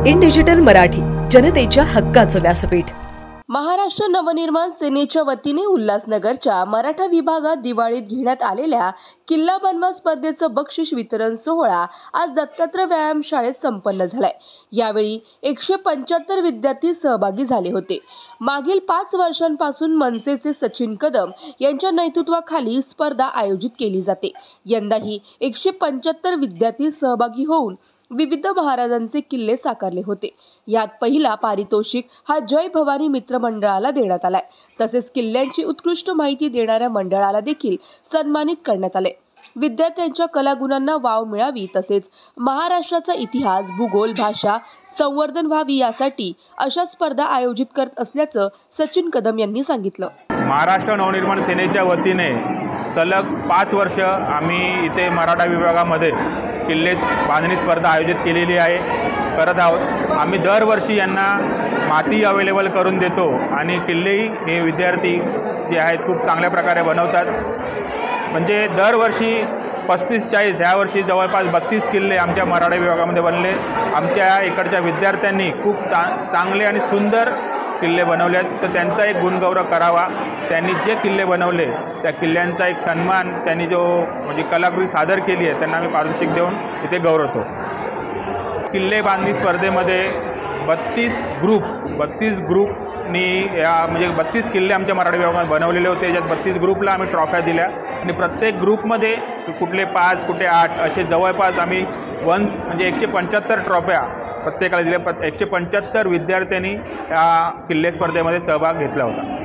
In digital Marathi, जनतेच्या हक्काचं व्यासपीठ। महाराष्ट्र नवनिर्माण सेनेच्या वतीने उल्हासनगरच्या मराठा विभागात दिवाळीत घेण्यात आलेल्या किल्ला बनवा स्पर्धेचं बक्षीस वितरण सोहळा आज दत्तात्रय व्यायाम शाळेत संपन्न झालाय। यावेळी 175 विद्यार्थी सहभागी झाले होते। मागील 5 वर्षांपासून मनसेचे सचिन कदम यांच्या नेतृत्वाखाली स्पर्धा आयोजित केली जाते। यंदाही 175 विद्यार्थी सहभागी होऊन विविध महाराजांचे किल्ले साकारले होते। यात पहिला पारितोषिक हा जय भवानी मित्र मंडळाला देण्यात आलाय। तसेच किल्ल्यांची उत्कृष्ट माहिती देणाऱ्या मंडळाला देखील सन्मानित करण्यात आले। विद्यार्थ्यांच्या कलागुणांना वाव मिळावी तसेच महाराष्ट्राचा इतिहास, भूगोल, भाषा संवर्धन व्हावी यासाठी अशा स्पर्धा आयोजित करत असल्याचं सचिन कदम यांनी सांगितलं। महाराष्ट्र नवनिर्माण सेनेच्या वतीने सलग 5 वर्ष आम्ही इथे मराठा विभागामध्ये किल्ले बांधणी स्पर्धा आयोजित केलेली करत आहोत। आम्ही दरवर्षी यांना माती अवेलेबल करून देतो आणि किल्लेही हे विद्यार्थी जे आहेत खूप चांगल्या प्रकारे बनवतात। म्हणजे दरवर्षी 35-40 ह्या वर्षी जवळपास 32 किल्ले आमच्या मराठा विभागामध्ये बनले। आमच्या इकडच्या विद्यार्थ्यांनी खूप चांगले आणि सुंदर किल्ले बनवले आहेत, तर त्यांचा एक गुणगौरव करावा। त्यांनी जे किल्ले बनवले त्या किल्ल्यांचा एक सन्मान, त्यांनी जो म्हणजे कलाकृती सादर केली आहे त्यांना आम्ही पारितोषिक देऊन इथे गौरवतो। किल्ले बांधणी स्पर्धेमध्ये 32 ग्रुपनी म्हणजे 32 किल्ले आमच्या मराठा विभागामध्ये बनवलेले होते। ज्यात 32 ग्रुपला आम्ही ट्रॉफ्या दिल्या आणि प्रत्येक ग्रुपमध्ये कुठले 5 कुठे 8 असे जवळपास आम्ही म्हणजे 175 ट्रॉफ्या प्रत्येकाला दिल्या। 175 विद्यार्थ्यांनी या किल्ले स्पर्धेमध्ये सहभाग घेतला होता।